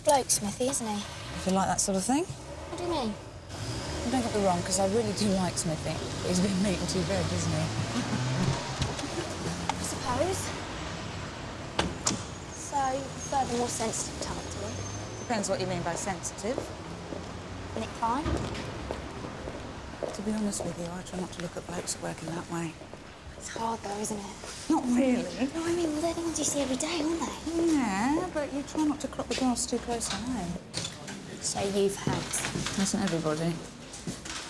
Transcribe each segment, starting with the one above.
bloke, Smithy, isn't he? Do you like that sort of thing? What do you mean? Well, don't get me wrong, because I really do like Smithy. But he's been meeting too bad, isn't he? I suppose. So, you prefer the more sensitive type, do you? Depends what you mean by sensitive. Isn't it fine? To be honest with you, I try not to look at blokes that work in that way. It's hard, though, isn't it? Not really. No, I mean, they're the ones you see every day, aren't they? Yeah, but you try not to crop the grass too close to home. So you've had. Isn't everybody?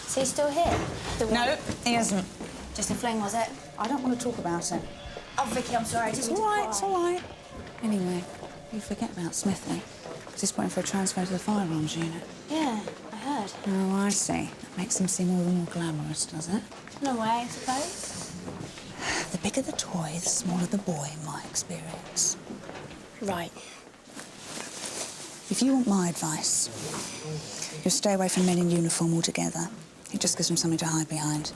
So he's still here? The one... No, he isn't. Just a fling, was it? I don't want to talk about it. Oh, Vicky, I'm sorry. I didn't It's mean to all right, pry. it's all right. Anyway, you forget about Smithy. Because he's waiting for a transfer to the firearms unit. Yeah, I heard. Oh, I see. That makes him seem all the more glamorous, does it? In a way, I suppose. The bigger the toy, the smaller the boy, in my experience. Right. If you want my advice, you'll stay away from men in uniform altogether. It just gives them something to hide behind.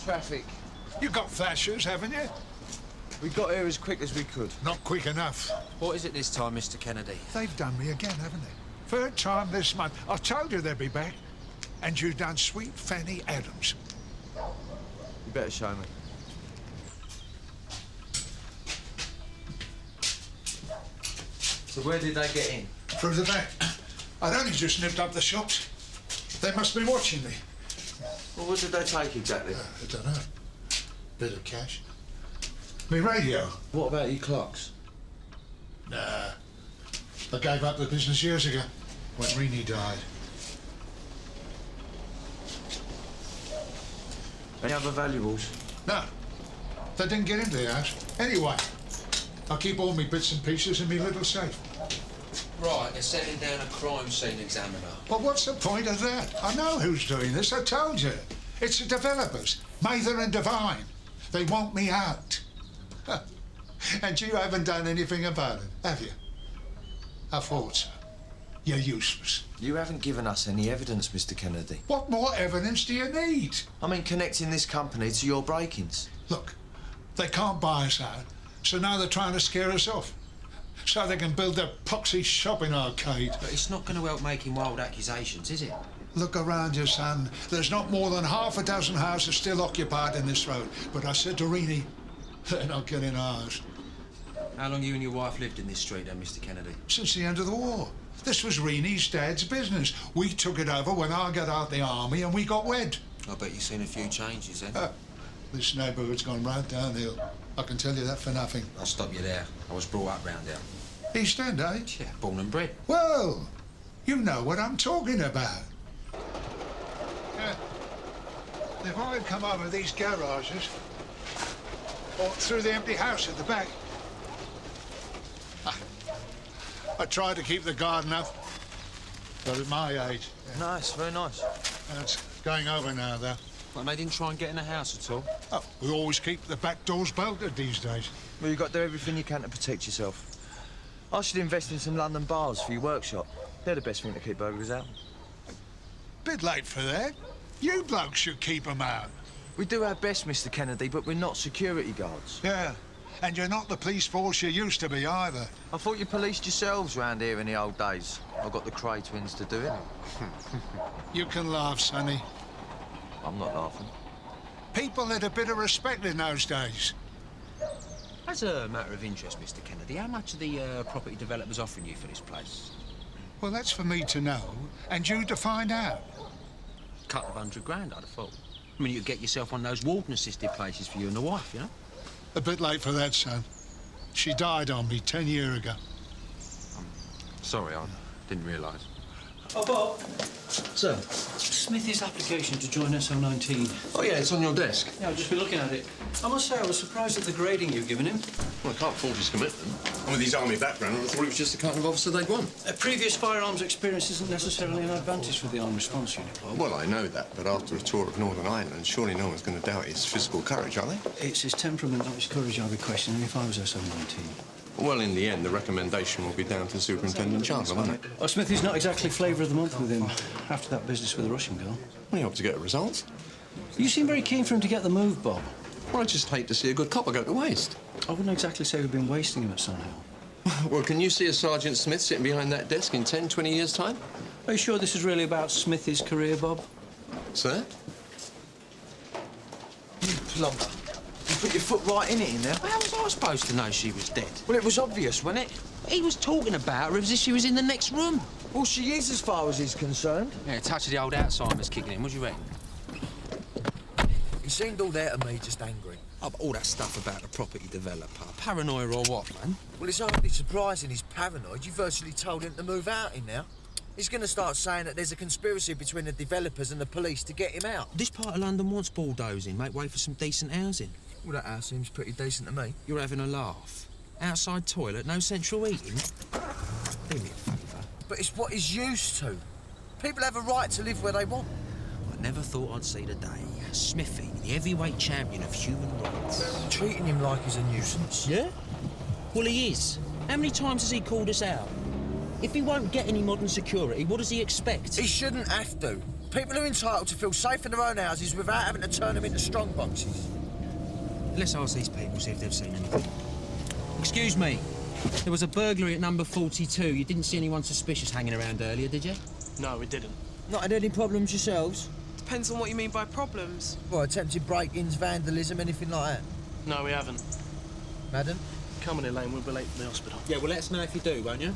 Traffic. You got flashers, haven't you? We got here as quick as we could. Not quick enough. What is it this time, Mr. Kennedy? They've done me again, haven't they? Third time this month. I told you they'd be back. And you done sweet Fanny Adams. You better show me. So where did they get in? Through the back. I'd only just nipped up the shops. They must be watching me. Well, what did they take exactly? I don't know. Bit of cash. Me radio. What about your clocks? Nah. I gave up the business years ago, when Rennie died. Any other valuables? No. They didn't get into the house. Anyway, I keep all me bits and pieces in me little safe. Right, they're sending down a crime scene examiner. But what's the point of that? I know who's doing this, I told you. It's the developers, Mather and Devine. They want me out. And you haven't done anything about it, have you? I thought so. You're useless. You haven't given us any evidence, Mr. Kennedy. What more evidence do you need? I mean, connecting this company to your break-ins. Look, they can't buy us out, so now they're trying to scare us off. So they can build their poxy shopping arcade. But it's not going to help making wild accusations, is it? Look around you, son. There's not more than half a dozen houses still occupied in this road. But I said to Rennie, they're not getting ours. How long you and your wife lived in this street then, Mr. Kennedy? Since the end of the war. This was Rennie's dad's business. We took it over when I got out the army and we got wed. I bet you've seen a few changes then. This neighbourhood's gone right downhill. I can tell you that for nothing. I'll stop you there. I was brought up round here. East End, eh? Yeah, born and bred. Well, you know what I'm talking about. Yeah. If I had come over these garages, or through the empty house at the back, I tried to keep the garden up, but at my age... Nice, very nice. It's going over now, though. Well, they didn't try and get in the house at all? Oh, we always keep the back doors bolted these days. Well, you've got to do everything you can to protect yourself. I should invest in some London bars for your workshop. They're the best thing to keep burglars out. Bit late for that. You blokes should keep 'em out. We do our best, Mr. Kennedy, but we're not security guards. Yeah, and you're not the police force you used to be either. I thought you policed yourselves round here in the old days. I got the Cray twins to do it. You can laugh, Sonny. I'm not laughing. People had a bit of respect in those days. As a matter of interest, Mr. Kennedy, how much are the property developers offering you for this place? Well, that's for me to know, and you to find out. Couple of $100 grand, I'd have thought. I mean, you'd get yourself one of those warden-assisted places for you and the wife, you know? A bit late for that, son. She died on me 10 years ago. Sorry, I didn't realise. Oh, Bob. Sir? Smithy's application to join SO19. Oh, yeah, it's on your desk. Yeah, I've just been looking at it. I must say I was surprised at the grading you've given him. Well, I can't fault his commitment. And with his army background, I thought he was just the kind of officer they'd want. A previous firearms experience isn't necessarily an advantage for the armed response unit, Bob. Well, I know that, but after a tour of Northern Ireland, surely no one's going to doubt his physical courage, are they? It's his temperament, not his courage I'd be questioning if I was SO19. Well, in the end, the recommendation will be down to Superintendent Chandler, won't it? Oh, Smithy's not exactly flavour of the month with him after that business with the Russian girl. Well, you hope to get a result. You seem very keen for him to get the move, Bob. Well, I just hate to see a good copper go to waste. I wouldn't exactly say we've been wasting him at Sunhill. Well, can you see a Sergeant Smith sitting behind that desk in 10, 20 years' time? Are you sure this is really about Smithy's career, Bob? Sir? You plumber. You put your foot right in it in there. How was I supposed to know she was dead? Well, it was obvious, wasn't it? He was talking about her as if she was in the next room. Well, she is as far as he's concerned. Yeah, a touch of the old Alzheimer's kicking in. What do you reckon? He seemed all there to me, just angry. Oh, but all that stuff about the property developer. Paranoia or what, man? Well, it's hardly surprising he's paranoid. You virtually told him to move out in now. He's going to start saying that there's a conspiracy between the developers and the police to get him out. This part of London wants bulldozing, make way for some decent housing. Well, that house seems pretty decent to me. You're having a laugh. Outside toilet, no central heating. Do me a favour. But it's what he's used to. People have a right to live where they want. I never thought I'd see the day. Smithy, the heavyweight champion of human rights. Treating him like he's a nuisance. Yeah? Well, he is. How many times has he called us out? If he won't get any modern security, what does he expect? He shouldn't have to. People are entitled to feel safe in their own houses without having to turn them into strong boxes. Let's ask these people, see if they've seen anything. Excuse me. There was a burglary at number 42. You didn't see anyone suspicious hanging around earlier, did you? No, we didn't. Not had any problems yourselves? Depends on what you mean by problems. Well, attempted break-ins, vandalism, anything like that? No, we haven't. Madam? Come on, Elaine, we'll be late for the hospital. Yeah, well, let us know if you do, won't you?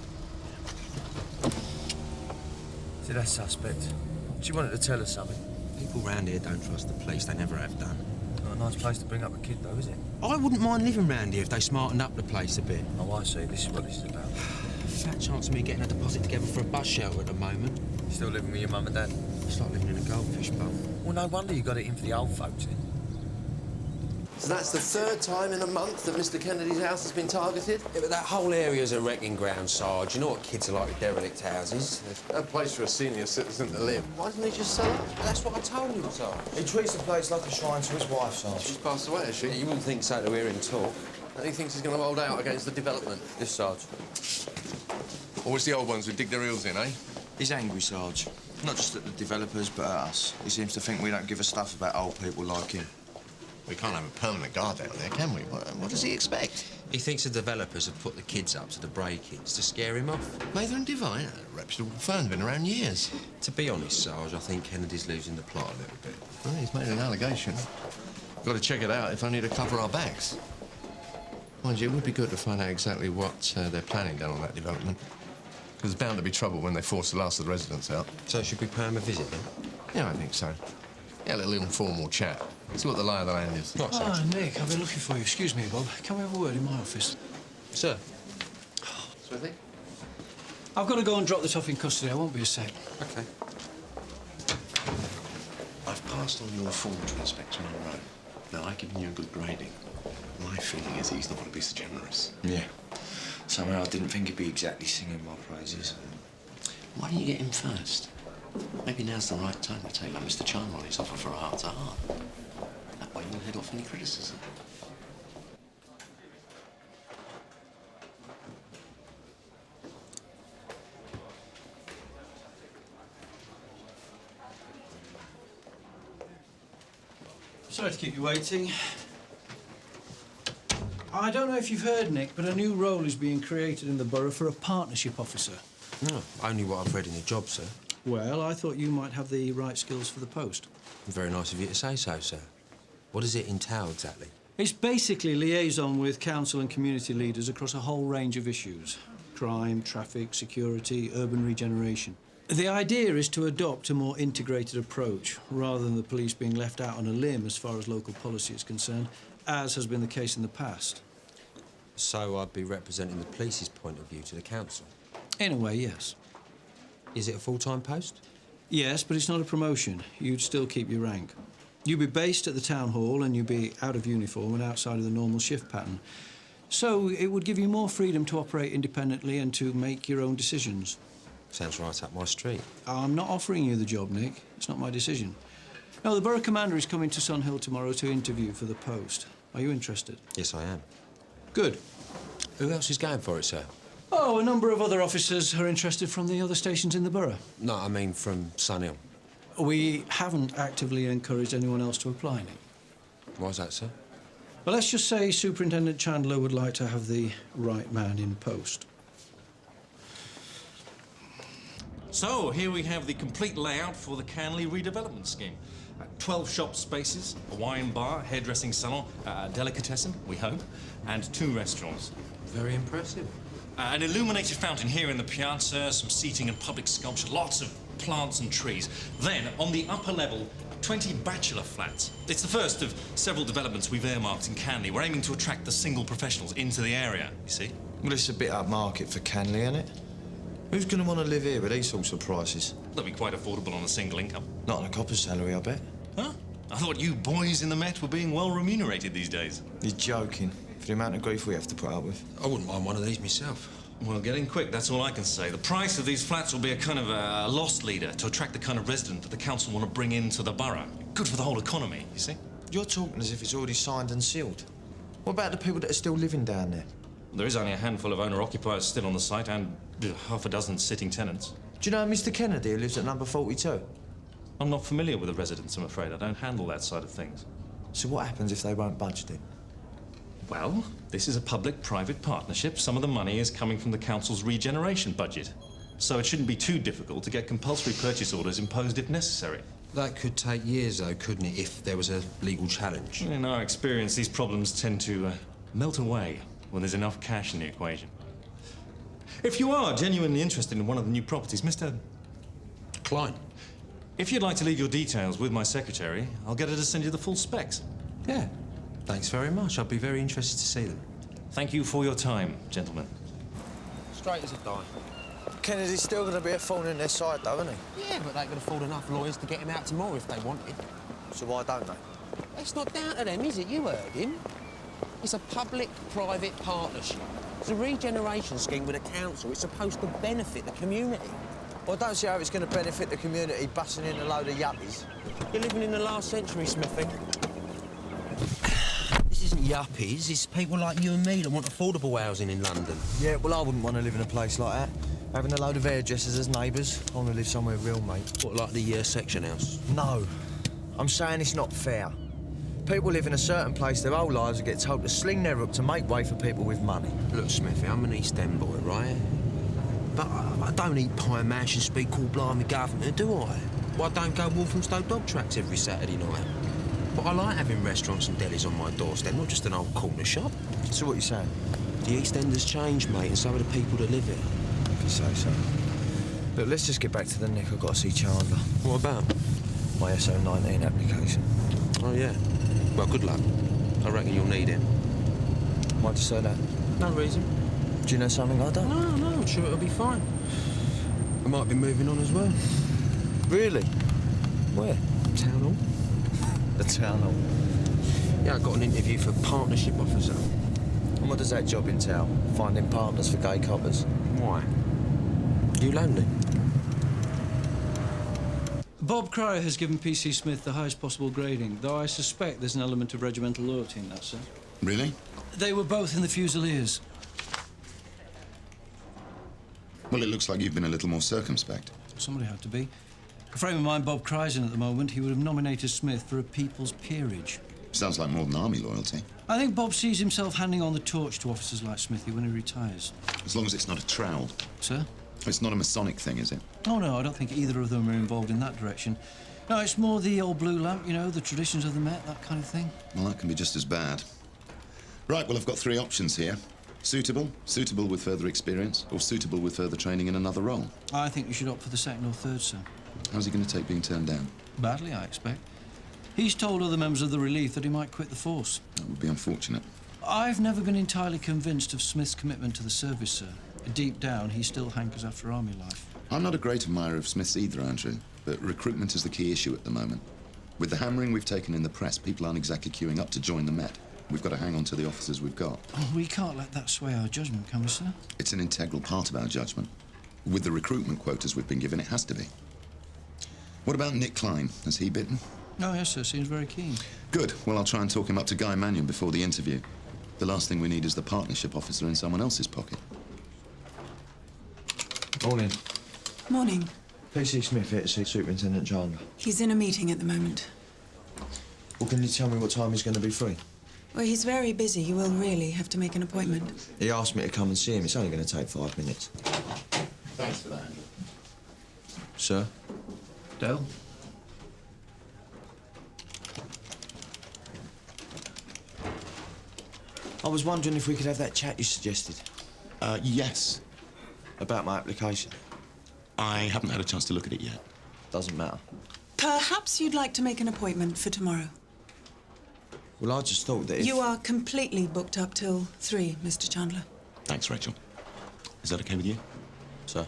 See, that suspect. She wanted to tell us something. People round here don't trust the police. They never have done. Not a nice place to bring up a kid, though, is it? I wouldn't mind living round here if they smartened up the place a bit. Oh, I see. This is what this is about. Fat chance of me getting a deposit together for a bus shelter at the moment. Still living with your mum and dad? It's like living in a goldfish bowl. Well, no wonder you got it in for the old folks, then. So that's the third time in a month that Mr. Kennedy's house has been targeted? Yeah, but that whole area's a wrecking ground, Sarge. You know what kids are like with derelict houses. A place for a senior citizen to live. Why didn't he just sell it? That's what I told him, Sarge. He treats the place like a shrine to his wife, Sarge. She's passed away, has she? Yeah, you wouldn't think so to hear him talk. And he thinks he's going to hold out against the development. This, Sarge. Or it's the old ones who dig their heels in, eh? He's angry, Sarge. Not just at the developers, but at us. He seems to think we don't give a stuff about old people like him. We can't have a permanent guard out there, can we? What does he expect? He thinks the developers have put the kids up to the break-ins to scare him off. Mather and Devine, a reputable firm's been around years. To be honest, Sarge, I think Kennedy's losing the plot a little bit. Well, he's made an allegation. Got to check it out if only to cover our backs. Mind you, it would be good to find out exactly what they're planning down on that development. Because there's bound to be trouble when they force the last of the residents out. So should we pay him a visit, then? Yeah, I think so. Yeah, a little informal chat. See what the lie of the land is. Right, Sarge. Oh, Nick, I've been looking for you. Excuse me, Bob. Can we have a word in my office? Sir? Smithy? I've got to go and drop this off in custody. I won't be a sec. OK. I've passed on your form to Inspector Monroe. Now, I've given you a good grading. My feeling is he's not going to be so generous. Yeah. Somehow I didn't think he'd be exactly singing my praises. Why don't you get him first? Maybe now's the right time to take up Mr. Chandler on his offer for a heart-to-heart. That way you'll head off any criticism. Sorry to keep you waiting. I don't know if you've heard, Nick, but a new role is being created in the borough for a partnership officer. No, only what I've read in the job, sir. Well, I thought you might have the right skills for the post. Very nice of you to say so, sir. What does it entail, exactly? It's basically liaison with council and community leaders across a whole range of issues. Crime, traffic, security, urban regeneration. The idea is to adopt a more integrated approach, rather than the police being left out on a limb as far as local policy is concerned, as has been the case in the past. So I'd be representing the police's point of view to the council? In a way, yes. Is it a full-time post? Yes, but it's not a promotion. You'd still keep your rank. You'd be based at the town hall and you'd be out of uniform and outside of the normal shift pattern. So it would give you more freedom to operate independently and to make your own decisions. Sounds right up my street. I'm not offering you the job, Nick. It's not my decision. No, the borough commander is coming to Sun Hill tomorrow to interview for the post. Are you interested? Yes, I am. Good. Who else is going for it, sir? Oh, a number of other officers are interested from the other stations in the borough. No, I mean from Sun Hill. We haven't actively encouraged anyone else to apply, Nick. Why's that, sir? Well, let's just say Superintendent Chandler would like to have the right man in post. So, here we have the complete layout for the Canley redevelopment scheme. 12 shop spaces, a wine bar, hairdressing salon, a delicatessen, we hope, and 2 restaurants. Very impressive. An illuminated fountain here in the piazza, some seating and public sculpture, lots of plants and trees. Then, on the upper level, 20 bachelor flats. It's the first of several developments we've earmarked in Canley. We're aiming to attract the single professionals into the area, you see. Well, it's a bit upmarket for Canley, isn't it? Who's going to want to live here with these sorts of prices? They'll be quite affordable on a single income. Not on a copper's salary, I bet. Huh? I thought you boys in the Met were being well remunerated these days. You're joking. For the amount of grief we have to put up with. I wouldn't mind one of these myself. Well, get in quick, that's all I can say. The price of these flats will be a kind of a loss leader to attract the kind of resident that the council want to bring into the borough. Good for the whole economy, you see? You're talking as if it's already signed and sealed. What about the people that are still living down there? There is only a handful of owner-occupiers still on the site and half a dozen sitting tenants. Do you know Mr. Kennedy who lives at number 42? I'm not familiar with the residents, I'm afraid. I don't handle that side of things. So what happens if they won't budge then? Well, this is a public-private partnership. Some of the money is coming from the council's regeneration budget. So it shouldn't be too difficult to get compulsory purchase orders imposed if necessary. That could take years, though, couldn't it, if there was a legal challenge? In our experience, these problems tend to melt away when there's enough cash in the equation. If you are genuinely interested in one of the new properties, Mr. Klein. If you'd like to leave your details with my secretary, I'll get her to send you the full specs. Yeah. Thanks very much. I'd be very interested to see them. Thank you for your time, gentlemen. Straight as a die. Kennedy's still going to be a thorn in their side, though, isn't he? Yeah, but they could afford enough lawyers to get him out tomorrow if they wanted. So why don't they? It's not down to them, is it? You heard him. It's a public-private partnership. It's a regeneration scheme with a council. It's supposed to benefit the community. Well, I don't see how it's going to benefit the community bussing in a load of yuppies. You're living in the last century, Smithy. This isn't yuppies. It's people like you and me that want affordable housing in London. Yeah, well, I wouldn't want to live in a place like that. Having a load of hairdressers as neighbours. I want to live somewhere real, mate. What, like the section house? No. I'm saying it's not fair. People live in a certain place their whole lives and get told to sling their hook to make way for people with money. Look, Smithy, I'm an East End boy, right? But I don't eat pie mash and speak all blimey government, do I? Well, I don't go Walthamstow dog tracks every Saturday night. But I like having restaurants and delis on my doorstep, not just an old corner shop. So what are you saying? The East End has changed, mate, and so are the people that live here. If you say so. Look, let's just get back to the nick. I've got to see Chandler. What about? My SO19 application. Oh, yeah. Well, good luck. I reckon you'll need him. Why'd you say that? No reason. Do you know something I don't? No, I'm sure it'll be fine. I might be moving on as well. Really? Where? Town Hall. The town hall. Yeah, I got an interview for partnership officer. And what does that job entail? Finding partners for gay coppers? Why? You lonely? Bob Cryer has given PC Smith the highest possible grading, though I suspect there's an element of regimental loyalty in that, sir. Really? They were both in the Fusiliers. Well, it looks like you've been a little more circumspect. Somebody had to be. A frame of mind Bob Cryer's in at the moment, he would have nominated Smith for a People's Peerage. Sounds like more than army loyalty. I think Bob sees himself handing on the torch to officers like Smithy when he retires. As long as it's not a trowel. Sir? It's not a Masonic thing, is it? Oh, no, I don't think either of them are involved in that direction. No, it's more the old blue lamp, you know, the traditions of the Met, that kind of thing. Well, that can be just as bad. Right, well, I've got 3 options here. Suitable, suitable with further experience, or suitable with further training in another role. I think you should opt for the second or third, sir. How's he going to take being turned down? Badly, I expect. He's told other members of the relief that he might quit the force. That would be unfortunate. I've never been entirely convinced of Smith's commitment to the service, sir. Deep down, he still hankers after army life. I'm not a great admirer of Smith's either, Andrew, but recruitment is the key issue at the moment. With the hammering we've taken in the press, people aren't exactly queuing up to join the Met. We've got to hang on to the officers we've got. Oh, we can't let that sway our judgment, can we, sir? It's an integral part of our judgment. With the recruitment quotas we've been given, it has to be. What about Nick Klein? Has he bitten? Oh, yes, sir. Seems very keen. Good. Well, I'll try and talk him up to Guy Mannion before the interview. The last thing we need is the partnership officer in someone else's pocket. Morning. Morning. PC Smith here to see Superintendent Chandler. He's in a meeting at the moment. Well, can you tell me what time he's going to be free? Well, he's very busy. You will really have to make an appointment. He asked me to come and see him. It's only going to take 5 minutes. Thanks for that, Andrew. Sir? Dale? I was wondering if we could have that chat you suggested. Yes. About my application. I haven't had a chance to look at it yet. Doesn't matter. Perhaps you'd like to make an appointment for tomorrow. Well, I just thought that if... You are completely booked up till 3, Mr. Chandler. Thanks, Rachel. Is that okay with you? Sir.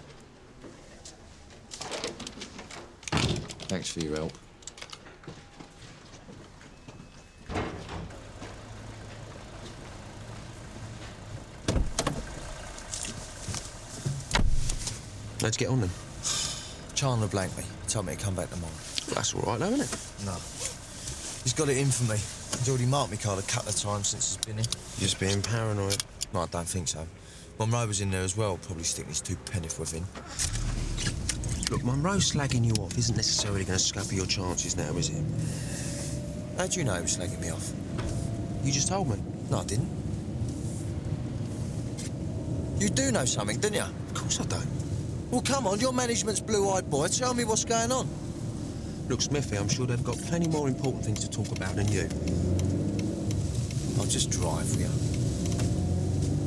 Thanks for your help. Let's get on then. Chandler blanked me. Told me to come back tomorrow. Well, that's all right, though, isn't it? No. He's got it in for me. He's already marked me card a couple of times since he's been here. Just being paranoid. No, I don't think so. Monroe was in there as well, probably sticking his 2 penneth with him. Look, Monroe slagging you off isn't necessarily going to scupper your chances now, is it? How do you know he was slagging me off? You just told me. No, I didn't. You do know something, didn't you? Of course I don't. Well, come on, you're management's blue-eyed boy. Tell me what's going on. Look, Smithy, I'm sure they've got plenty more important things to talk about than you. I'll just drive for you.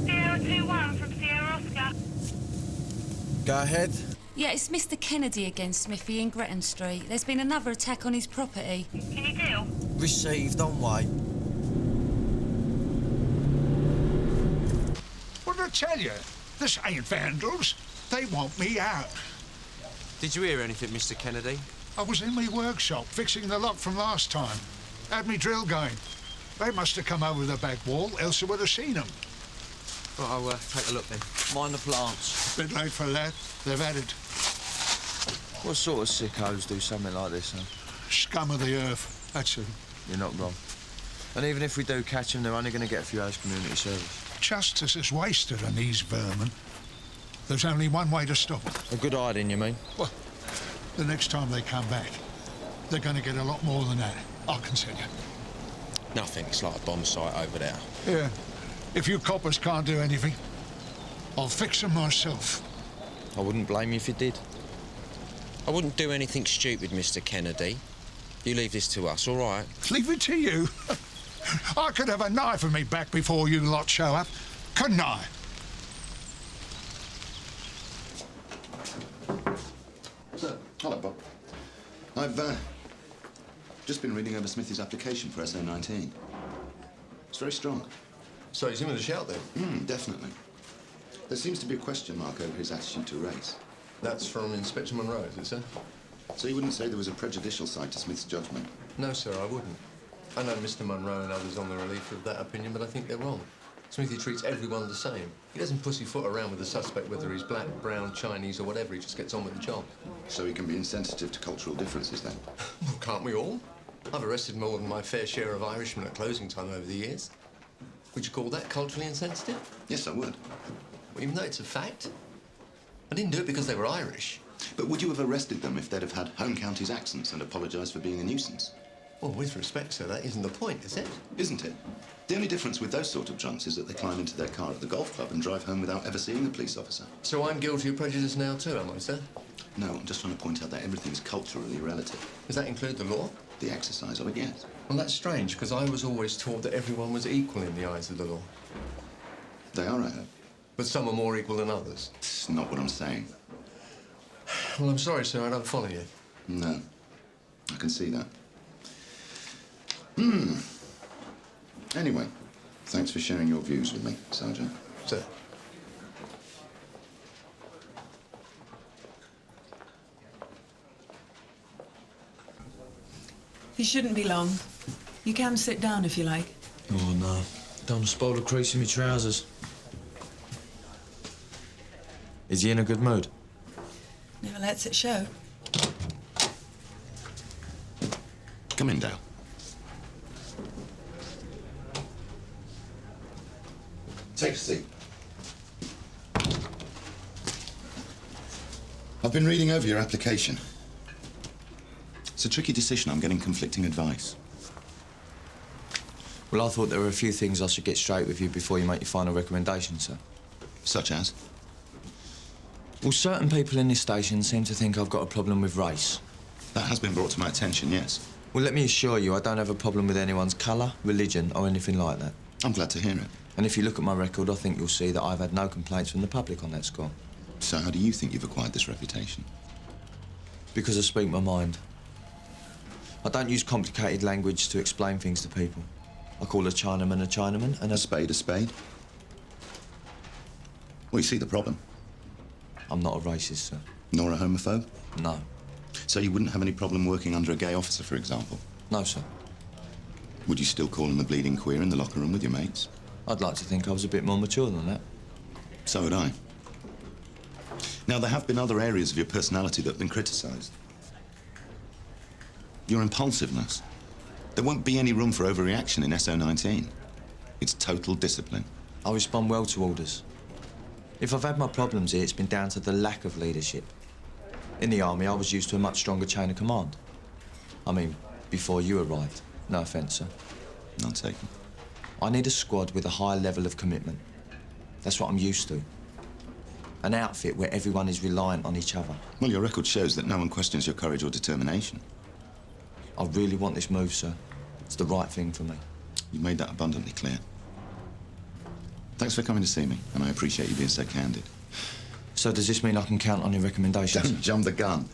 021 from Sierra Oscar. Go ahead. Yeah, it's Mr. Kennedy again, Smithy, in Gretton Street. There's been another attack on his property. Can you deal? Received, on way. What did I tell you? This ain't vandals. They want me out. Did you hear anything, Mr. Kennedy? I was in my workshop fixing the lock from last time. Had me drill going. They must have come over the back wall, else I would have seen them. Right, I'll take a look then. Mind the plants. Bit late for that. They've had it. What sort of sickos do something like this, huh? Scum of the earth, that's who. You're not wrong. And even if we do catch them, they're only going to get a few hours community service. Justice is wasted on these vermin. There's only one way to stop it. A good hiding, you mean? Well, the next time they come back, they're going to get a lot more than that, I can tell you. Nothing. It's like a bomb site over there. Yeah. If you coppers can't do anything, I'll fix them myself. I wouldn't blame you if you did. I wouldn't do anything stupid, Mr. Kennedy. You leave this to us, all right? Leave it to you? I could have a knife in me back before you lot show up, couldn't I? So, hello, Bob. I've just been reading over Smithy's application for SA-19. It's very strong. So he's in with a shout then? Definitely. There seems to be a question mark over his attitude to race. That's from Inspector Monroe, is it, sir? So you wouldn't say there was a prejudicial side to Smith's judgment? No, sir, I wouldn't. I know Mr. Monroe and others on the relief of that opinion, but I think they're wrong. Smithy treats everyone the same. He doesn't pussyfoot around with the suspect, whether he's black, brown, Chinese, or whatever. He just gets on with the job. So he can be insensitive to cultural differences, then? Well, can't we all? I've arrested more than my fair share of Irishmen at closing time over the years. Would you call that culturally insensitive? Yes, I would. Well, even though it's a fact. I didn't do it because they were Irish. But would you have arrested them if they'd have had home counties accents and apologised for being a nuisance? Well, with respect, sir, that isn't the point, is it? Isn't it? The only difference with those sort of drunks is that they climb into their car at the golf club and drive home without ever seeing the police officer. So I'm guilty of prejudice now too, am I, sir? No, I'm just trying to point out that everything's culturally relative. Does that include the law? The exercise of it, yes. Well, that's strange, because I was always taught that everyone was equal in the eyes of the law. They are, I hope. But some are more equal than others. It's not what I'm saying. Well, I'm sorry, sir, I don't follow you. No, I can see that. Anyway, thanks for sharing your views with me, Sergeant. Sir. He shouldn't be long. You can sit down if you like. Oh, no. Don't want to spoil the crease in my trousers. Is he in a good mood? Never lets it show. Come in, Dale. Take a seat. I've been reading over your application. It's a tricky decision. I'm getting conflicting advice. Well, I thought there were a few things I should get straight with you before you make your final recommendation, sir. Such as? Well, certain people in this station seem to think I've got a problem with race. That has been brought to my attention, yes. Well, let me assure you, I don't have a problem with anyone's colour, religion, or anything like that. I'm glad to hear it. And if you look at my record, I think you'll see that I've had no complaints from the public on that score. So how do you think you've acquired this reputation? Because I speak my mind. I don't use complicated language to explain things to people. I call a Chinaman and a spade a spade? Well, you see the problem. I'm not a racist, sir. Nor a homophobe? No. So you wouldn't have any problem working under a gay officer, for example? No, sir. Would you still call him the bleeding queer in the locker room with your mates? I'd like to think I was a bit more mature than that. So would I. Now, there have been other areas of your personality that have been criticised. Your impulsiveness. There won't be any room for overreaction in SO19. It's total discipline. I respond well to orders. If I've had my problems here, it's been down to the lack of leadership. In the army, I was used to a much stronger chain of command. I mean, before you arrived. No offence, sir. None taken. I need a squad with a high level of commitment. That's what I'm used to. An outfit where everyone is reliant on each other. Well, your record shows that no one questions your courage or determination. I really want this move, sir. It's the right thing for me. You made that abundantly clear. Thanks for coming to see me, and I appreciate you being so candid. So does this mean I can count on your recommendations? Don't jump the gun.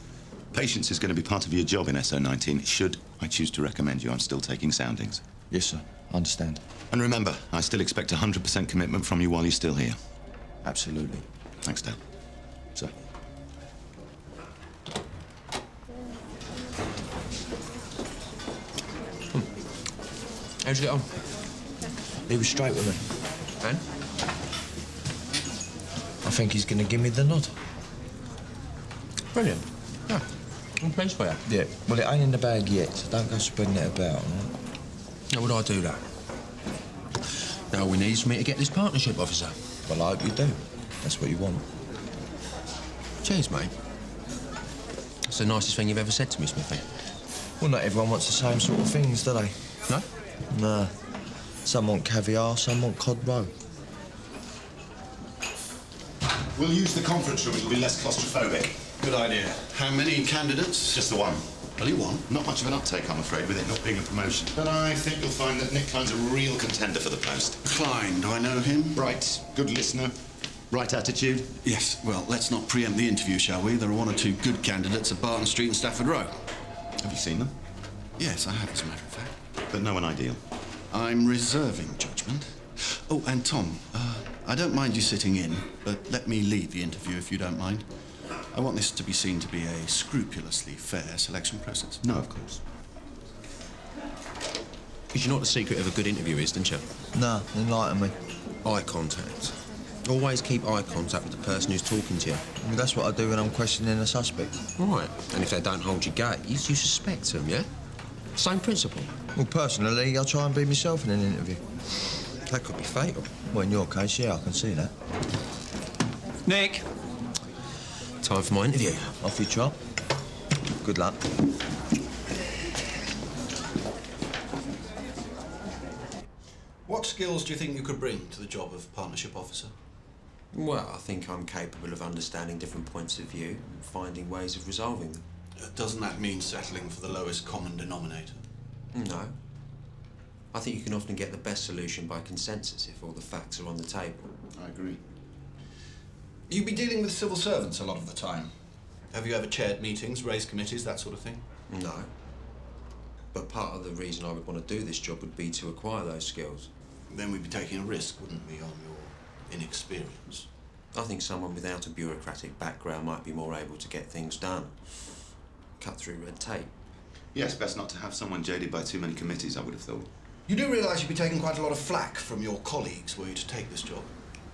Patience is going to be part of your job in SO19. Should I choose to recommend you, I'm still taking soundings. Yes, sir. I understand. And remember, I still expect 100% commitment from you while you're still here. Absolutely. Thanks, Dale. Sir. How'd you get on? He was straight with me. And? I think he's going to give me the nod. Brilliant. Yeah, I'm pleased for you. Yeah, well, it ain't in the bag yet, so don't go spreading it about, all right? How would I do that? Now, we need me to get this partnership officer. Well, I hope you do. That's what you want. Cheers, mate. That's the nicest thing you've ever said to me, Smithy. Well, not everyone wants the same sort of things, do they? No? No. Some want caviar, some want cod roe. We'll use the conference room. It'll be less claustrophobic. Good idea. How many candidates? Just the one. Only one? Not much of an uptake, I'm afraid, with it not being a promotion. But I think you'll find that Nick Klein's a real contender for the post. Klein, do I know him? Bright, good listener, right attitude. Yes, well, let's not preempt the interview, shall we? There are one or two good candidates at Barton Street and Stafford Row. Have you seen them? Yes, I have, as a matter of fact. But no one ideal. I'm reserving judgment. Oh, and Tom, I don't mind you sitting in, but let me lead the interview if you don't mind. I want this to be seen to be a scrupulously fair selection process. No, of course. Because you know what the secret of a good interview is, don't you? No, enlighten me. Eye contact. Always keep eye contact with the person who's talking to you. Well, that's what I do when I'm questioning a suspect. Right. And if they don't hold your gaze, you suspect them, yeah? Same principle. Well, personally, I try and be myself in an interview. That could be fatal. Well, in your case, yeah, I can see that. Nick. Time for my interview. Off you trot. Good luck. What skills do you think you could bring to the job of partnership officer? Well, I think I'm capable of understanding different points of view and finding ways of resolving them. Doesn't that mean settling for the lowest common denominator? No. I think you can often get the best solution by consensus if all the facts are on the table. I agree. You'd be dealing with civil servants a lot of the time. Have you ever chaired meetings, raised committees, that sort of thing? No. But part of the reason I would want to do this job would be to acquire those skills. Then we'd be taking a risk, wouldn't we, on your inexperience? I think someone without a bureaucratic background might be more able to get things done. Cut through red tape. Yes, best not to have someone jaded by too many committees, I would have thought. You do realise you'd be taking quite a lot of flack from your colleagues were you to take this job?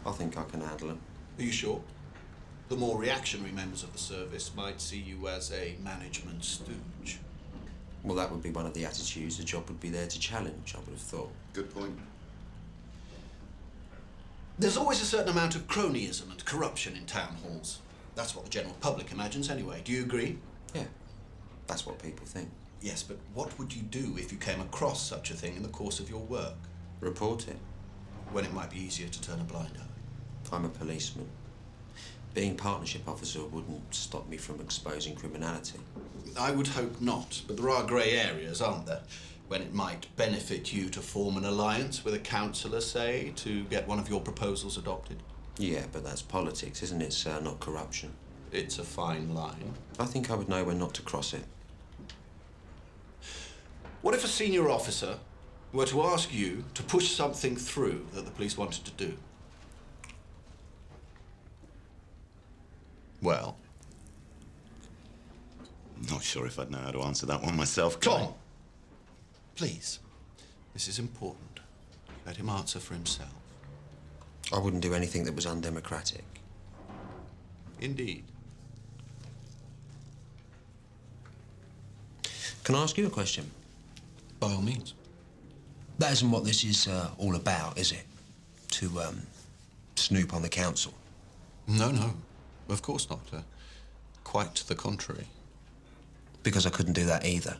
I think I can handle them. Are you sure? The more reactionary members of the service might see you as a management stooge. Well, that would be one of the attitudes the job would be there to challenge, I would have thought. Good point. There's always a certain amount of cronyism and corruption in town halls. That's what the general public imagines anyway. Do you agree? Yeah, that's what people think. Yes, but what would you do if you came across such a thing in the course of your work? Report it. When it might be easier to turn a blind eye. I'm a policeman. Being partnership officer wouldn't stop me from exposing criminality. I would hope not, but there are grey areas, aren't there? When it might benefit you to form an alliance with a councillor, say, to get one of your proposals adopted. Yeah, but that's politics, isn't it, sir? Not corruption. It's a fine line. I think I would know when not to cross it. What if a senior officer were to ask you to push something through that the police wanted to do? Well, I'm not sure if I'd know how to answer that one myself. Tom! Please. This is important. Let him answer for himself. I wouldn't do anything that was undemocratic. Indeed. Can I ask you a question? By all means. That isn't what this is all about, is it? To snoop on the council? No, no. Of course not. Quite the contrary. Because I couldn't do that either.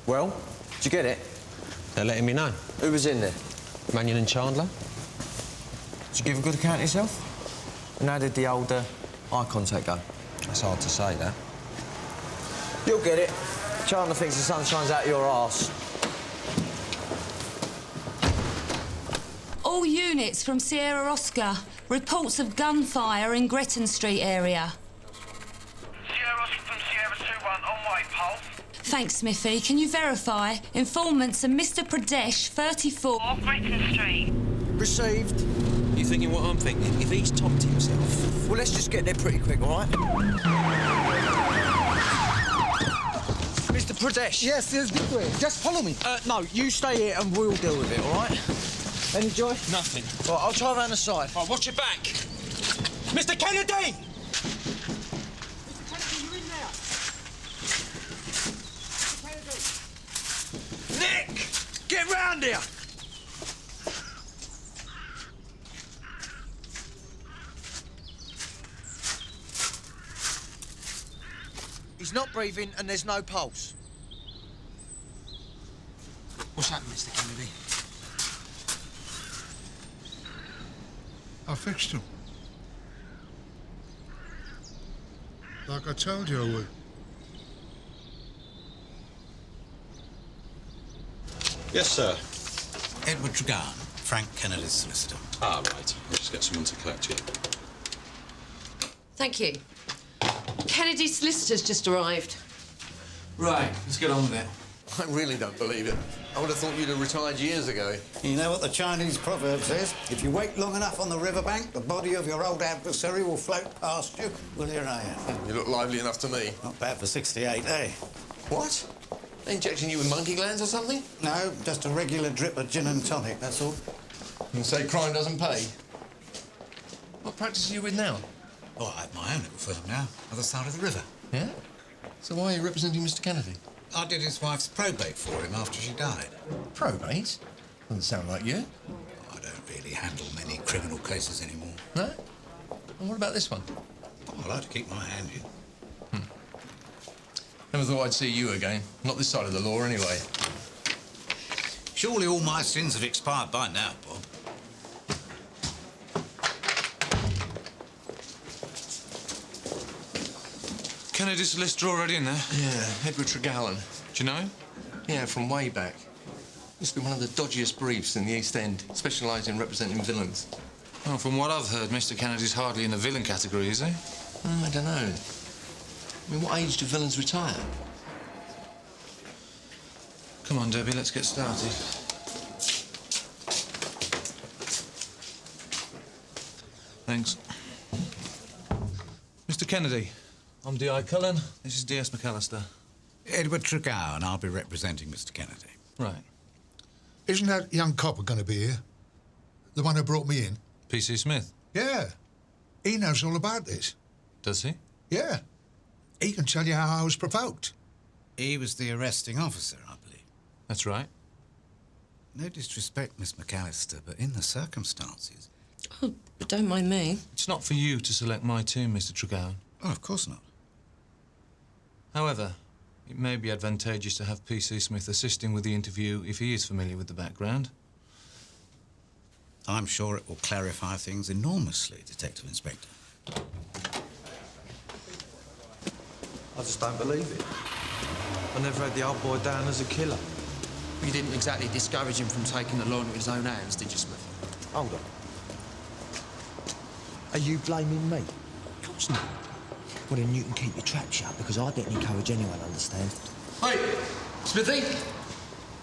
Well, did you get it? They're letting me know. Who was in there? Mannion and Chandler. Did you give a good account of yourself? And how did the old eye contact go? That's hard to say, that. You'll get it. Chandler thinks the sun shines out your arse. All units from Sierra Oscar. Reports of gunfire in Gretton Street area. Sierra Oscar from Sierra 2-1 on way, pal. Thanks, Smithy. Can you verify? Informants are Mr. Pradesh, 34... Off Gretton Street. Received. You thinking what I'm thinking? If he's topped himself... Well, let's just get there pretty quick, all right? Mr. Pradesh. Yes, this way. Just follow me. No, you stay here and we'll deal with it, all right? Any joy? Nothing. Right, I'll try around the side. Right, watch your back. Mr. Kennedy! Nick! Get round here! He's not breathing and there's no pulse. What's happened, Mr. Kennedy? I fixed him. Like I told you I would. Yes, sir. Edward Tregarn, Frank Kennedy's solicitor. Ah, right. I'll just get someone to collect you. Thank you. Kennedy's solicitor's just arrived. Right, let's get on with it. I really don't believe it. I would have thought you'd have retired years ago. You know what the Chinese proverb says? If you wait long enough on the riverbank, the body of your old adversary will float past you. Well, here I am. You look lively enough to me. Not bad for 68, eh? What? They injecting you with monkey glands or something? No, just a regular drip of gin and tonic, that's all. You say crime doesn't pay? What practice are you with now? Oh, I have my own little firm now, other side of the river. Yeah? So why are you representing Mr. Kennedy? I did his wife's probate for him after she died. Probate? Doesn't sound like you. I don't really handle many criminal cases anymore. No? And what about this one? Oh, I like to keep my hand in. Never thought I'd see you again. Not this side of the law, anyway. Surely all my sins have expired by now, Bob. Kennedy's solicitor already in there? Yeah, Edward Tregarn. Do you know him? Yeah, from way back. Used to be one of the dodgiest briefs in the East End, specialised in representing villains. Oh, from what I've heard, Mr. Kennedy's hardly in the villain category, is he? I don't know. I mean, what age do villains retire? Come on, Debbie, let's get started. Thanks. Mr. Kennedy. I'm D.I. Cullen. This is D.S. McAllister. Edward Tregow, and I'll be representing Mr. Kennedy. Right. Isn't that young copper going to be here? The one who brought me in? P.C. Smith. Yeah. He knows all about this. Does he? Yeah. He can tell you how I was provoked. He was the arresting officer, I believe. That's right. No disrespect, Miss McAllister, but in the circumstances... Oh, but don't mind me. It's not for you to select my team, Mr. Tregow. Oh, of course not. However, it may be advantageous to have P.C. Smith assisting with the interview if he is familiar with the background. I'm sure it will clarify things enormously, Detective Inspector. I just don't believe it. I never had the old boy down as a killer. You didn't exactly discourage him from taking the law into his own hands, did you, Smith? Hold on. Are you blaming me? Of course not. Well, then you can keep your trap shut, because I don't encourage anyone, understand? Hey, Smithy!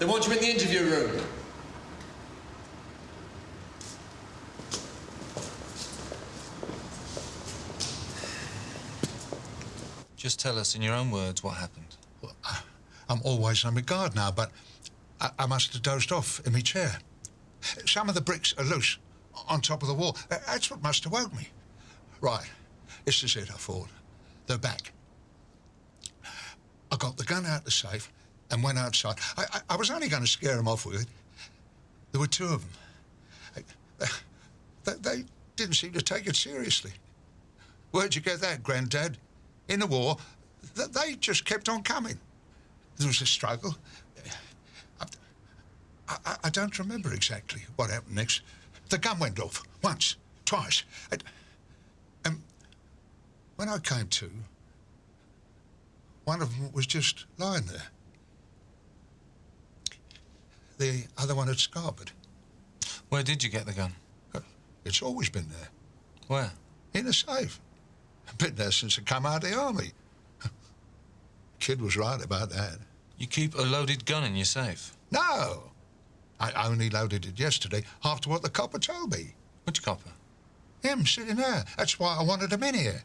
They want you in the interview room. Just tell us in your own words what happened. Well, I'm always on my guard now, but I must have dozed off in my chair. Some of the bricks are loose on top of the wall. That's what must have woke me. Right, this is it, I thought. They're back. I got the gun out the safe and went outside. I was only going to scare them off with it. There were two of them. They didn't seem to take it seriously. Where'd you get that, Grandad? In the war, they just kept on coming. There was a struggle. I don't remember exactly what happened next. The gun went off once, twice. And when I came to, one of them was just lying there. The other one had scarpered. Where did you get the gun? It's always been there. Where? In a safe. Been there since I come out of the army. Kid was right about that. You keep a loaded gun in your safe? No! I only loaded it yesterday after what the copper told me. Which copper? Him, sitting there. That's why I wanted him in here.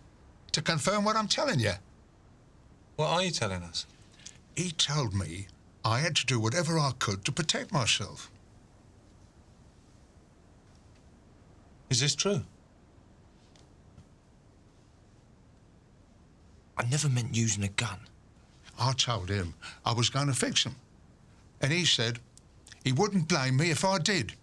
To confirm what I'm telling you. What are you telling us? He told me I had to do whatever I could to protect myself. Is this true? I never meant using a gun. I told him I was going to fix him. And he said he wouldn't blame me if I did.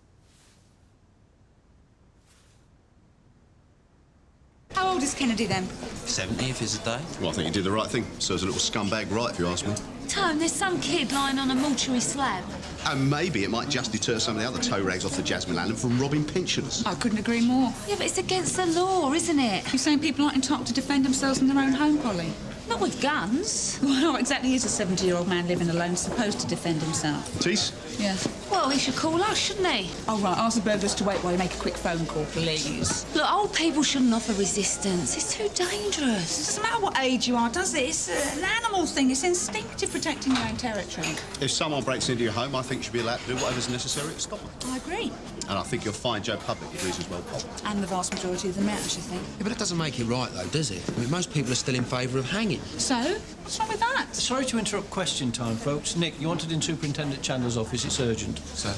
How old is Kennedy then? 70th is a day. Well, I think he did the right thing. Serves a little scumbag right, if you ask me. Tone, there's some kid lying on a mortuary slab. And maybe it might just deter some of the other toe rags off the Jasmine Island from robbing pensioners. I couldn't agree more. Yeah, but it's against the law, isn't it? You're saying people aren't entitled to defend themselves in their own home, Polly? Not with guns. Well, how exactly is a 70-year-old man living alone supposed to defend himself? Tease? Yeah. Well, he should call us, shouldn't he? Oh, right, ask the burglars to wait while you make a quick phone call, please. Look, old people shouldn't offer resistance. It's too dangerous. It doesn't matter what age you are, does it? It's an animal thing. It's instinctive protecting your own territory. If someone breaks into your home, I think you should be allowed to do whatever's necessary to stop them. I agree. And I think you'll find Joe Public agrees as well, Paul. And the vast majority of the men, I should think. Yeah, but that doesn't make it right, though, does it? I mean, most people are still in favour of hanging. So? What's wrong with that? Sorry to interrupt question time, folks. Nick, you wanted in Superintendent Chandler's office. It's urgent. Sir.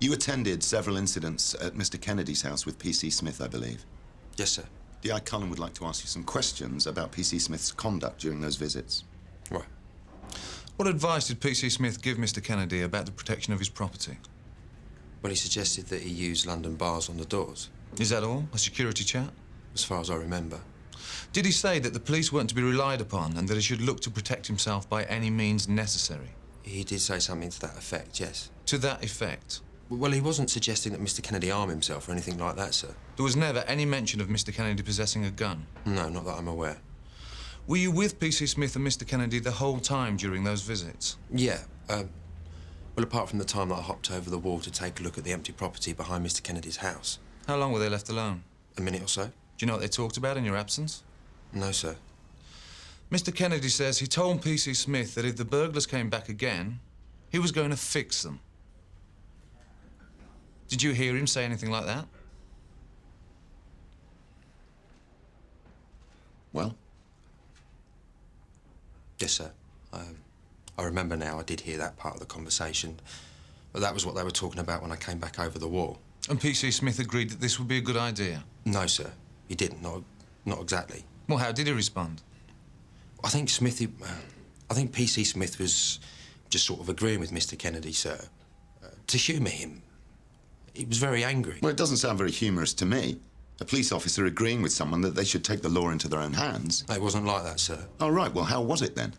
You attended several incidents at Mr. Kennedy's house with P.C. Smith, I believe. Yes, sir. D.I. Colin would like to ask you some questions about P.C. Smith's conduct during those visits. Right. What advice did P.C. Smith give Mr. Kennedy about the protection of his property? Well, he suggested that he use London bars on the doors. Is that all? A security chat? As far as I remember. Did he say that the police weren't to be relied upon and that he should look to protect himself by any means necessary? He did say something to that effect, yes. To that effect? Well, he wasn't suggesting that Mr. Kennedy arm himself or anything like that, sir. There was never any mention of Mr. Kennedy possessing a gun? No, not that I'm aware. Were you with P.C. Smith and Mr. Kennedy the whole time during those visits? Yeah. Well, apart from the time that I hopped over the wall to take a look at the empty property behind Mr. Kennedy's house. How long were they left alone? A minute or so. Do you know what they talked about in your absence? No, sir. Mr. Kennedy says he told P.C. Smith that if the burglars came back again, he was going to fix them. Did you hear him say anything like that? Well? Yes, sir. I remember now, I did hear that part of the conversation. But that was what they were talking about when I came back over the wall. And P.C. Smith agreed that this would be a good idea? No, sir. He didn't. Not exactly. Well, how did he respond? I think P.C. Smith was just sort of agreeing with Mr. Kennedy, sir. To humour him. He was very angry. Well, it doesn't sound very humorous to me. A police officer agreeing with someone that they should take the law into their own hands. It wasn't like that, sir. Oh, right. Well, how was it then?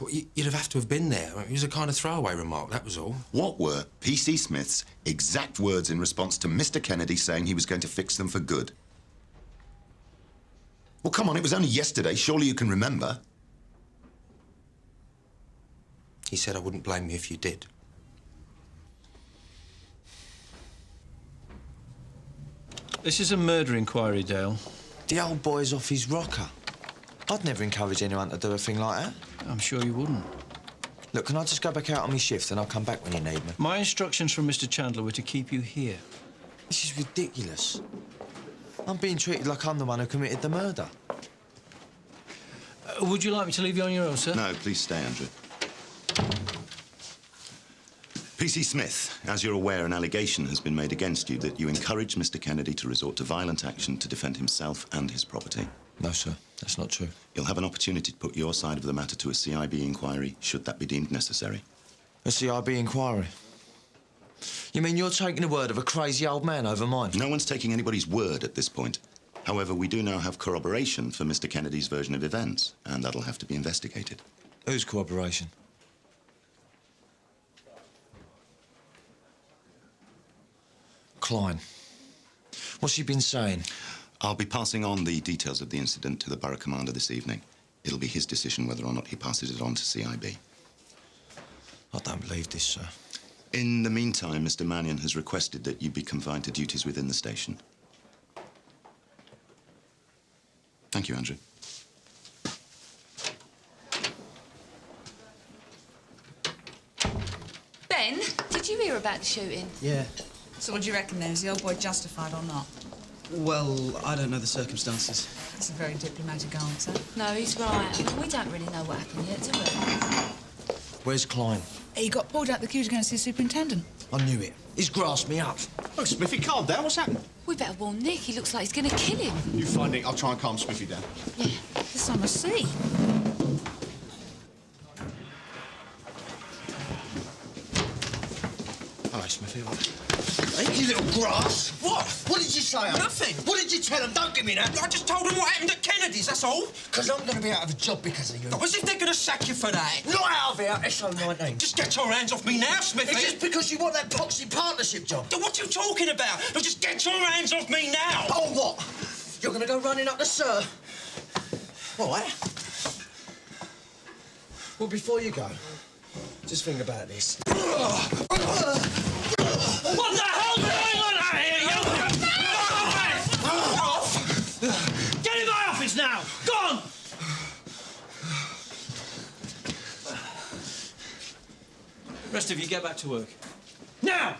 Well, you'd have to have been there. It was a kind of throwaway remark, that was all. What were P.C. Smith's exact words in response to Mr. Kennedy saying he was going to fix them for good? Well, come on, it was only yesterday. Surely you can remember. He said I wouldn't blame you if you did. This is a murder inquiry, Dale. The old boy's off his rocker. I'd never encourage anyone to do a thing like that. I'm sure you wouldn't. Look, can I just go back out on my shift and I'll come back when you need me? My instructions from Mr. Chandler were to keep you here. This is ridiculous. I'm being treated like I'm the one who committed the murder. Would you like me to leave you on your own, sir? No, please stay, Andrew. P.C. Smith, as you're aware, an allegation has been made against you that you encouraged Mr. Kennedy to resort to violent action to defend himself and his property. No, sir. That's not true. You'll have an opportunity to put your side of the matter to a CIB inquiry, should that be deemed necessary. A CIB inquiry? You mean you're taking the word of a crazy old man over mine? No one's taking anybody's word at this point. However, we do now have corroboration for Mr. Kennedy's version of events, and that'll have to be investigated. Whose corroboration? Klein. What's she been saying? I'll be passing on the details of the incident to the borough commander this evening. It'll be his decision whether or not he passes it on to CIB. I don't believe this, sir. In the meantime, Mr. Mannion has requested that you be confined to duties within the station. Thank you, Andrew. Ben, did you hear about the shooting? Yeah. So what do you reckon then? Is the old boy justified or not? Well, I don't know the circumstances. That's a very diplomatic answer. No, he's right. I mean, we don't really know what happened yet, do we? Where's Klein? He got pulled out the queue to go and see the superintendent. I knew it. He's grasped me up. Oh, Smithy, calm down. What's happened? We better warn Nick. He looks like he's going to kill him. You find Nick. I'll try and calm Smithy down. Yeah, this I must see. Hello, Smithy. Hey, you little grass. What? What did you say? Nothing. What did you tell him? Don't give me that. I just told him what happened at Kennedy's, that's all. Because I'm going to be out of a job because of you. As if they're going to sack you for that. Not out of here, SO19. Just get your hands off me now, Smithy. It's just because you want that poxy partnership job. What are you talking about? No, just get your hands off me now. Oh, what? You're going to go running up to Sir? What? Well, before you go, just think about this. What the hell's going on out here, you? Get in my office now! Go on! Rest of you, get back to work. Now!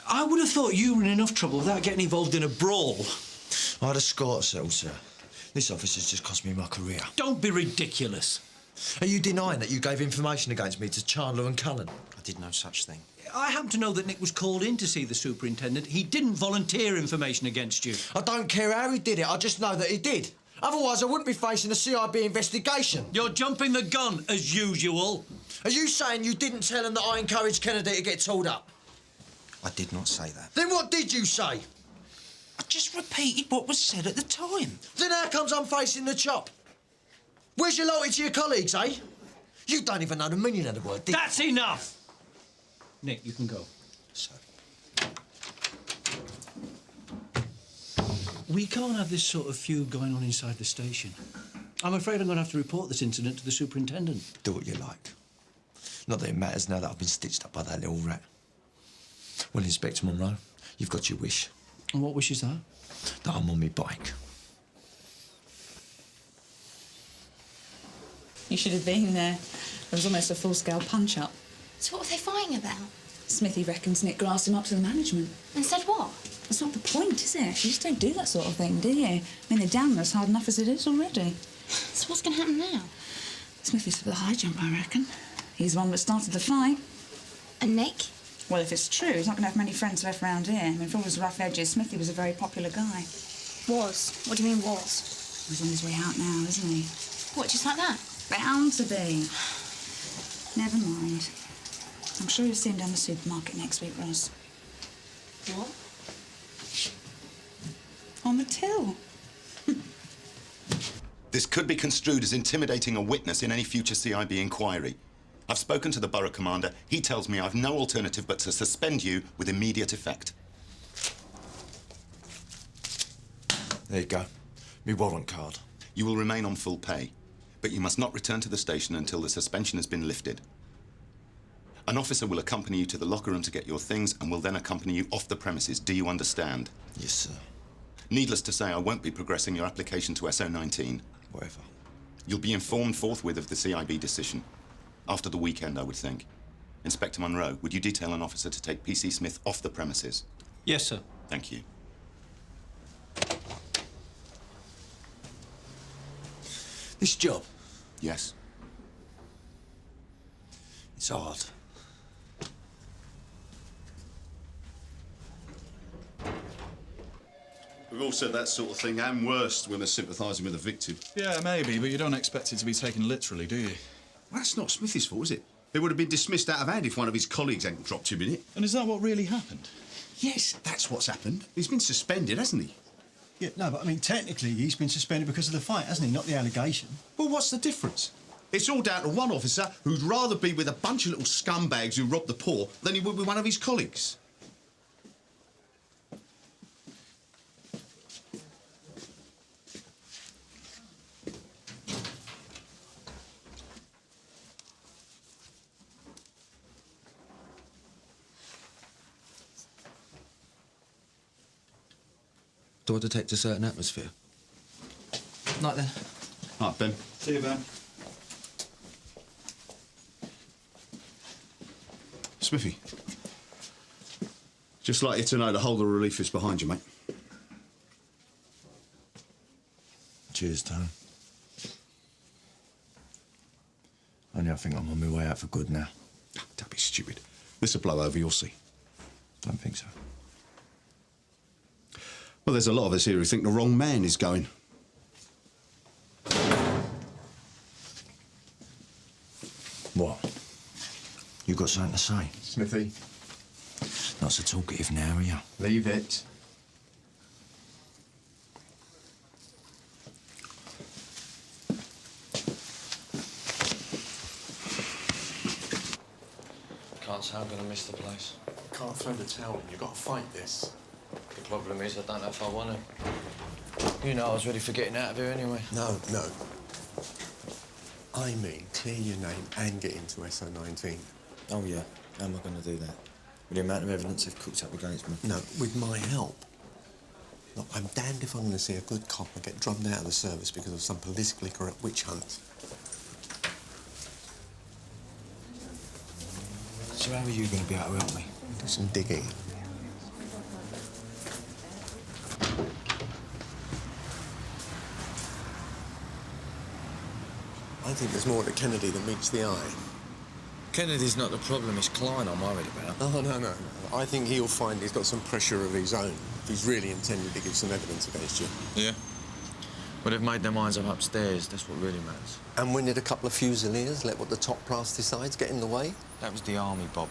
I would have thought you were in enough trouble without getting involved in a brawl. I had a score to settle, sir. This office has just cost me my career. Don't be ridiculous. Are you denying that you gave information against me to Chandler and Colin? I did no such thing. I happen to know that Nick was called in to see the superintendent. He didn't volunteer information against you. I don't care how he did it. I just know that he did. Otherwise, I wouldn't be facing a CIB investigation. You're jumping the gun, as usual. Are you saying you didn't tell him that I encouraged Kennedy to get tooled up? I did not say that. Then what did you say? I just repeated what was said at the time. Then how comes I'm facing the chop? Where's your loyalty to your colleagues, eh? You don't even know the meaning of the word, do you? That's enough! Nick, you can go. So. We can't have this sort of feud going on inside the station. I'm afraid I'm going to have to report this incident to the superintendent. Do what you like. Not that it matters now that I've been stitched up by that little rat. Well, Inspector Monroe, you've got your wish. And what wish is that? That I'm on my bike. You should have been there. There was almost a full-scale punch-up. So what were they fighting about? Smithy reckons Nick grassed him up to the management. And said what? That's not the point, is it? You just don't do that sort of thing, do you? I mean, they're damn us hard enough as it is already. So what's going to happen now? Smithy's for the high jump, I reckon. He's the one that started the fight. And Nick? Well, if it's true, he's not going to have many friends left round here. I mean, for all his rough edges, Smithy was a very popular guy. Was? What do you mean, was? He's on his way out now, isn't he? What, just like that? Bound to be. Never mind. I'm sure you'll see him down the supermarket next week, Ross. What? On the till. This could be construed as intimidating a witness in any future CIB inquiry. I've spoken to the borough commander. He tells me I've no alternative but to suspend you with immediate effect. There you go. Me warrant card. You will remain on full pay, but you must not return to the station until the suspension has been lifted. An officer will accompany you to the locker room to get your things and will then accompany you off the premises. Do you understand? Yes, sir. Needless to say, I won't be progressing your application to SO19. Whatever. You'll be informed forthwith of the CIB decision. After the weekend, I would think. Inspector Monroe, would you detail an officer to take PC Smith off the premises? Yes, sir. Thank you. This job? Yes. It's hard. We've all said that sort of thing, and worse, when they're sympathising with the victim. Yeah, maybe, but you don't expect it to be taken literally, do you? Well, that's not Smithy's fault, is it? He would have been dismissed out of hand if one of his colleagues hadn't dropped him in it. And is that what really happened? Yes, that's what's happened. He's been suspended, hasn't he? Yeah, no, but I mean, technically, he's been suspended because of the fight, hasn't he? Not the allegation. Well, what's the difference? It's all down to one officer who'd rather be with a bunch of little scumbags who rob the poor than he would with one of his colleagues. Do I detect a certain atmosphere? Night then. Right, Ben. See you, Ben. Smithy. Just like you to know the whole of the relief is behind you, mate. Cheers, Tarrant. Only I think I'm on my way out for good now. Don't be stupid. This'll blow over, you'll see. Don't think so. Well, there's a lot of us here who think the wrong man is going. What? You got something to say? Smithy. Not so talkative now, are you? Leave it. Can't say I'm going to miss the place. Can't throw the towel in. You've got to fight this. The problem is I don't know if I want to. You know I was ready for getting out of here anyway. No, no. I mean, clear your name and get into SO19. Oh, yeah. How am I going to do that? With the amount of evidence they've cooked up against me? No, with my help. Look, I'm damned if I'm going to see a good copper get drummed out of the service because of some politically correct witch hunt. So how are you going to be able to help me? Do some digging. I think there's more to Kennedy than meets the eye. Kennedy's not the problem, it's Klein I'm worried about. Oh, no. I think he'll find he's got some pressure of his own if he's really intended to give some evidence against you. Yeah? Well, they've made their minds up upstairs, that's what really matters. And when did a couple of Fusiliers let what the top brass decides get in the way? That was the army, Bob.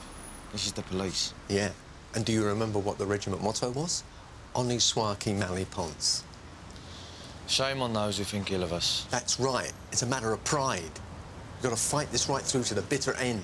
This is the police. Yeah. And do you remember what the regiment motto was? Honi soit qui mal y pense. Shame on those who think ill of us. That's right. It's a matter of pride. You've got to fight this right through to the bitter end.